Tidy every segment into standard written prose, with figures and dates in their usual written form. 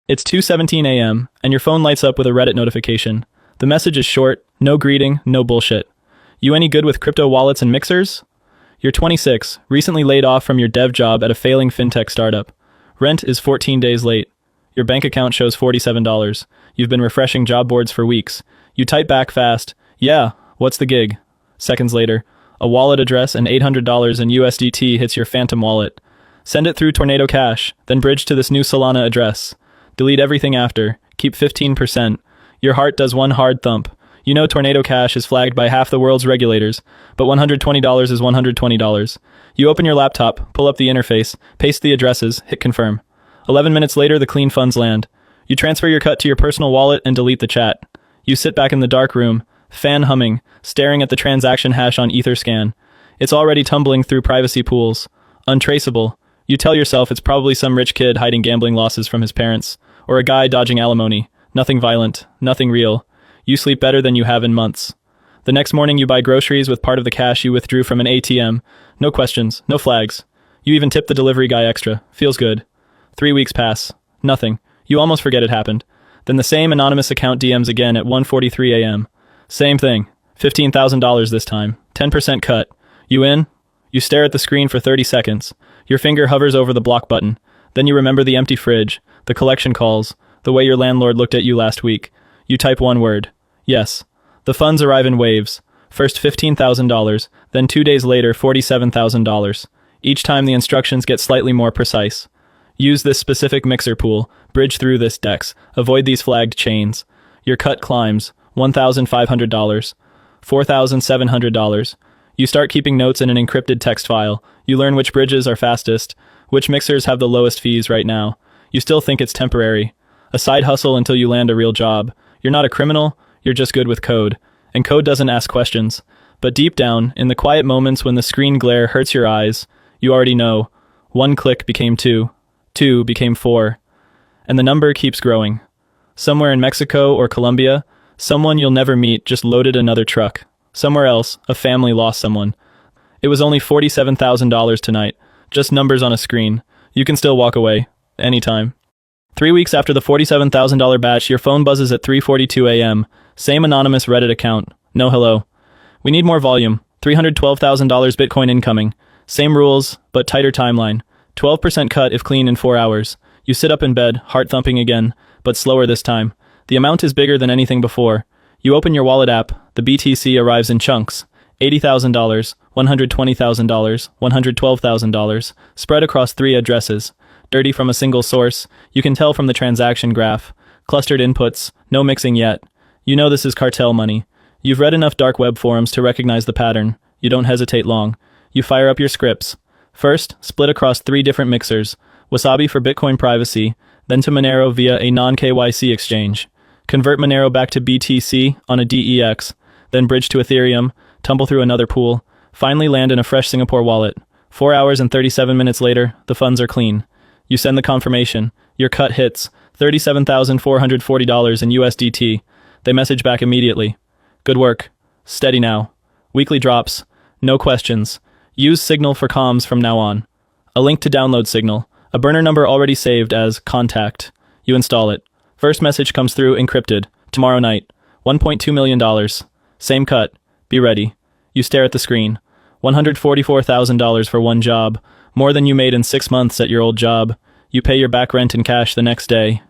It's 2:17 a.m., and your phone lights up with a Reddit notification. The message is short, no greeting, no bullshit. You any good with crypto wallets and mixers? You're 26, recently laid off from your dev job at a failing fintech startup. Rent is 14 days late. Your bank account shows $47. You've been refreshing job boards for weeks. You type back fast, yeah, what's the gig? Seconds later, a wallet address and $800 in USDT hits your phantom wallet. Send it through Tornado Cash, then bridge to this new Solana address. Delete everything after. Keep 15%. Your heart does one hard thump. You know Tornado Cash is flagged by half the world's regulators, but $120 is $120. You open your laptop, pull up the interface, paste the addresses, hit confirm. 11 minutes later, the clean funds land. You transfer your cut to your personal wallet and delete the chat. You sit back in the dark room, fan humming, staring at the transaction hash on Etherscan. It's already tumbling through privacy pools. Untraceable. You tell yourself it's probably some rich kid hiding gambling losses from his parents, or a guy dodging alimony. Nothing violent, nothing real. You sleep better than you have in months. The next morning you buy groceries with part of the cash you withdrew from an ATM. No questions, no flags. You even tip the delivery guy extra. Feels good. 3 weeks pass. Nothing. You almost forget it happened. Then the same anonymous account DMs again at 1:43 a.m. Same thing. $15,000 this time. 10% cut. You in? You stare at the screen for 30 seconds. Your finger hovers over the block button. Then you remember the empty fridge, the collection calls, the way your landlord looked at you last week. You type one word. Yes. The funds arrive in waves. First $15,000, then 2 days later $47,000. Each time the instructions get slightly more precise. Use this specific mixer pool. Bridge through this DEX. Avoid these flagged chains. Your cut climbs. $1,500. $4,700. You start keeping notes in an encrypted text file. You learn which bridges are fastest, which mixers have the lowest fees right now. You still think it's temporary. A side hustle until you land a real job. You're not a criminal, you're just good with code. And code doesn't ask questions. But deep down, in the quiet moments when the screen glare hurts your eyes, you already know. 1 click became 2. 2 became 4. And the number keeps growing. Somewhere in Mexico or Colombia, someone you'll never meet just loaded another truck. Somewhere else, a family lost someone. It was only $47,000 tonight. Just numbers on a screen. You can still walk away. Anytime. 3 weeks after the $47,000 batch, your phone buzzes at 3:42 a.m. Same anonymous Reddit account. No hello. We need more volume. $312,000 Bitcoin incoming. Same rules, but tighter timeline. 12% cut if clean in 4 hours. You sit up in bed, heart thumping again, but slower this time. The amount is bigger than anything before. You open your wallet app. The BTC arrives in chunks. $80,000, $120,000, $112,000, spread across 3 addresses. Dirty from a single source. You can tell from the transaction graph. Clustered inputs. No mixing yet. You know this is cartel money. You've read enough dark web forums to recognize the pattern. You don't hesitate long. You fire up your scripts. First, split across 3 different mixers. Wasabi for Bitcoin privacy, then to Monero via a non-KYC exchange. Convert Monero back to BTC on a DEX, then bridge to Ethereum, tumble through another pool, finally land in a fresh Singapore wallet. 4 hours and 37 minutes later, the funds are clean. You send the confirmation. Your cut hits. $37,440 in USDT. They message back immediately. Good work. Steady now. Weekly drops. No questions. Use Signal for comms from now on. A link to download Signal. A burner number already saved as contact. You install it. First message comes through encrypted. Tomorrow night. $1.2 million. Same cut. Be ready. You stare at the screen. $144,000 for one job. More than you made in 6 months at your old job. You pay your back rent in cash the next day.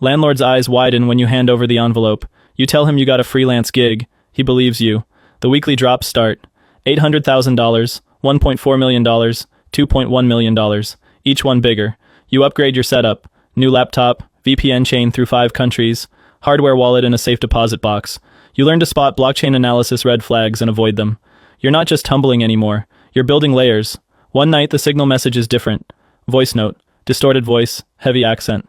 Landlord's eyes widen when you hand over the envelope. You tell him you got a freelance gig. He believes you. The weekly drops start. $800,000, $1.4 million, $2.1 million. Each one bigger. You upgrade your setup. New laptop, VPN chain through 5 countries, hardware wallet and a safe deposit box. You learn to spot blockchain analysis red flags and avoid them. You're not just tumbling anymore. You're building layers. One night the Signal message is different. Voice note. Distorted voice. Heavy accent.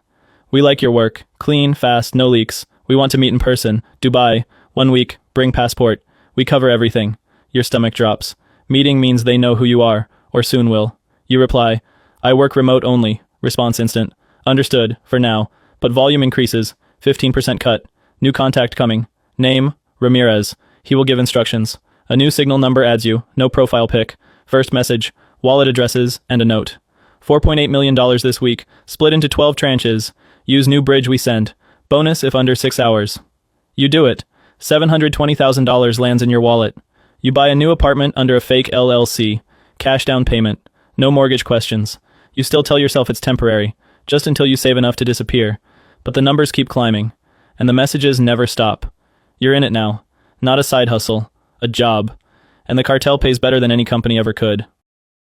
We like your work. Clean, fast, no leaks. We want to meet in person. Dubai. 1 week. Bring passport. We cover everything. Your stomach drops. Meeting means they know who you are, or soon will. You reply, I work remote only. Response instant. Understood, for now. But volume increases. 15% cut. New contact coming. Name, Ramirez. He will give instructions. A new Signal number adds you. No profile pic. First message. Wallet addresses, and a note. $4.8 million this week, split into 12 tranches. Use new bridge we send. Bonus if under 6 hours. You do it. $720,000 lands in your wallet. You buy a new apartment under a fake LLC. Cash down payment. No mortgage questions. You still tell yourself it's temporary, just until you save enough to disappear. But the numbers keep climbing, and the messages never stop. You're in it now. Not a side hustle. A job. And the cartel pays better than any company ever could.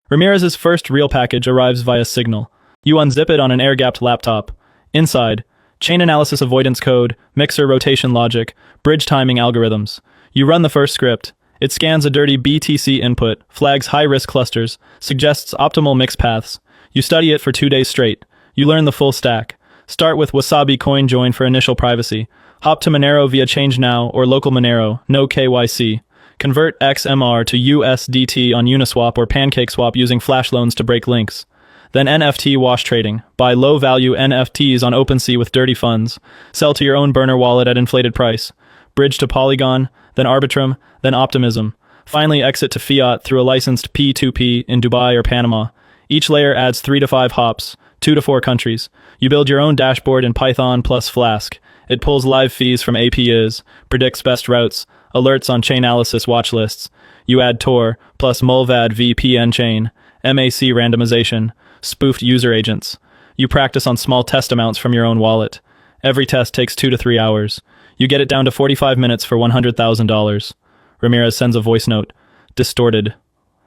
Ramirez's first real package arrives via Signal. You unzip it on an air-gapped laptop. Inside, chain analysis avoidance code, mixer rotation logic, bridge timing algorithms. You run the first script. It scans a dirty BTC input, flags high-risk clusters, suggests optimal mix paths. You study it for 2 days straight. You learn the full stack. Start with Wasabi coin join for initial privacy. Hop to Monero via Change Now or local Monero, no KYC. Convert XMR to USDT on Uniswap or PancakeSwap using flash loans to break links. Then NFT wash trading. Buy low-value NFTs on OpenSea with dirty funds. Sell to your own burner wallet at inflated price. Bridge to Polygon, then Arbitrum, then Optimism. Finally exit to fiat through a licensed P2P in Dubai or Panama. Each layer adds 3 to 5 hops, 2 to 4 countries. You build your own dashboard in Python plus Flask. It pulls live fees from APIs, predicts best routes, alerts on Chainalysis watch lists. You add Tor plus Mulvad VPN chain, MAC randomization, spoofed user agents. You practice on small test amounts from your own wallet. Every test takes 2 to 3 hours. You get it down to 45 minutes for $100,000. Ramirez sends a voice note. Distorted.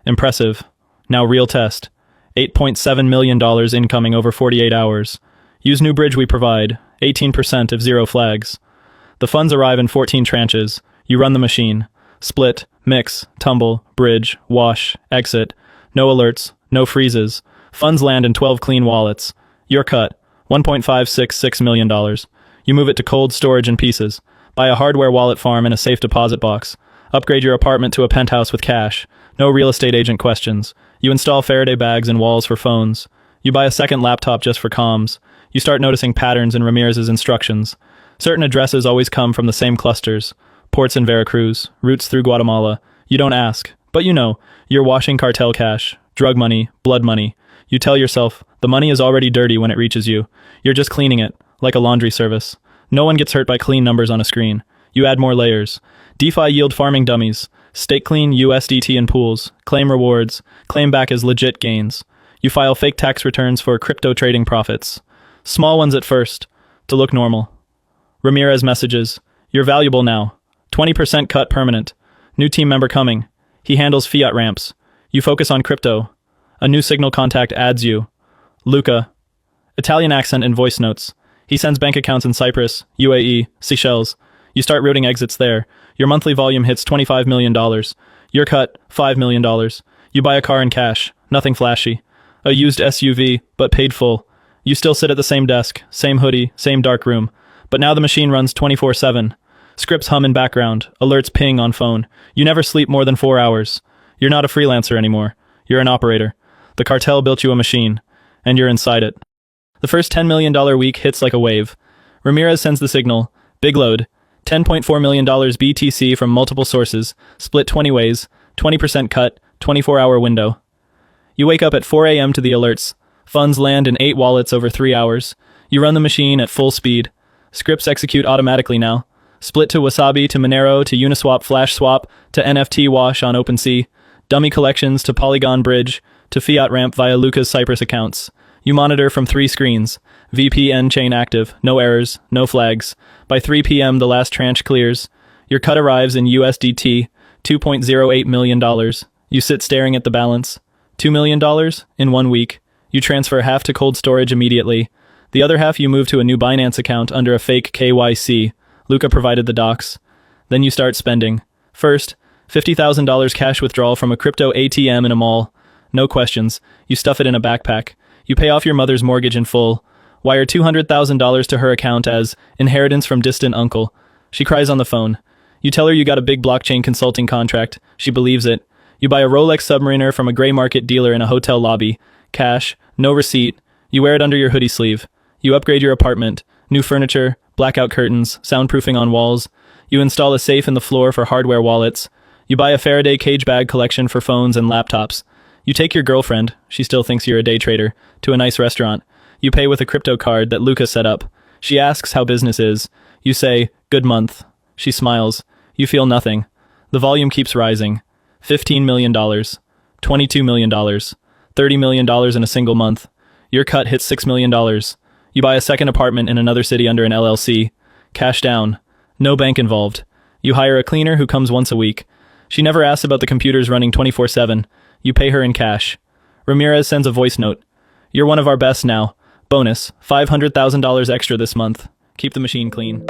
Impressive. Now real test. $8.7 million incoming over 48 hours. Use new bridge we provide. 18% if 0 flags. The funds arrive in 14 tranches. You run the machine. Split, mix, tumble, bridge, wash, exit. No alerts, no freezes. Funds land in 12 clean wallets. Your cut. $1.566 million. You move it to cold storage in pieces. Buy a hardware wallet farm and a safe deposit box. Upgrade your apartment to a penthouse with cash. No real estate agent questions. You install Faraday bags and walls for phones. You buy a second laptop just for comms. You start noticing patterns in Ramirez's instructions. Certain addresses always come from the same clusters. Ports in Veracruz, routes through Guatemala. You don't ask, but you know, you're washing cartel cash, drug money, blood money. You tell yourself, the money is already dirty when it reaches you. You're just cleaning it, like a laundry service. No one gets hurt by clean numbers on a screen. You add more layers. DeFi yield farming dummies. Stake clean USDT in pools. Claim rewards. Claim back as legit gains. You file fake tax returns for crypto trading profits. Small ones at first, to look normal. Ramirez messages, you're valuable now. 20% cut permanent. New team member coming. He handles fiat ramps. You focus on crypto. A new Signal contact adds you. Luca. Italian accent in voice notes. He sends bank accounts in Cyprus, UAE, Seychelles. You start routing exits there. Your monthly volume hits $25 million. Your cut, $5 million. You buy a car in cash. Nothing flashy. A used SUV, but paid full. You still sit at the same desk, same hoodie, same dark room. But now the machine runs 24/7. Scripts hum in background, alerts ping on phone. You never sleep more than 4 hours. You're not a freelancer anymore. You're an operator. The cartel built you a machine, and you're inside it. The first $10 million week hits like a wave. Ramirez sends the signal. Big load. $10.4 million BTC from multiple sources, split 20 ways, 20% cut, 24-hour window. You wake up at 4 a.m. to the alerts. Funds land in 8 wallets over 3 hours. You run the machine at full speed. Scripts execute automatically now. Split to Wasabi, to Monero, to Uniswap Flash Swap, to NFT Wash on OpenSea. Dummy collections to Polygon Bridge, to Fiat Ramp via Luca's Cyprus accounts. You monitor from 3 screens. VPN chain active, no errors, no flags. By 3 p.m. the last tranche clears. Your cut arrives in USDT, $2.08 million. You sit staring at the balance. $2 million in 1 week. You transfer half to cold storage immediately. The other half you move to a new Binance account under a fake KYC. Luca provided the docs. Then you start spending. First, $50,000 cash withdrawal from a crypto ATM in a mall. No questions. You stuff it in a backpack. You pay off your mother's mortgage in full. Wire $200,000 to her account as inheritance from distant uncle. She cries on the phone. You tell her you got a big blockchain consulting contract. She believes it. You buy a Rolex Submariner from a gray market dealer in a hotel lobby. Cash, no receipt. You wear it under your hoodie sleeve. You upgrade your apartment. New furniture, blackout curtains, soundproofing on walls. You install a safe in the floor for hardware wallets. You buy a Faraday cage bag collection for phones and laptops. You take your girlfriend, she still thinks you're a day trader, to a nice restaurant. You pay with a crypto card that Luca set up. She asks how business is. You say, good month. She smiles. You feel nothing. The volume keeps rising. $15 million. $22 million. $30 million in a single month. Your cut hits $6 million. You buy a second apartment in another city under an LLC. Cash down. No bank involved. You hire a cleaner who comes once a week. She never asks about the computers running 24/7. You pay her in cash. Ramirez sends a voice note. You're one of our best now. Bonus, $500,000 extra this month. Keep the machine clean.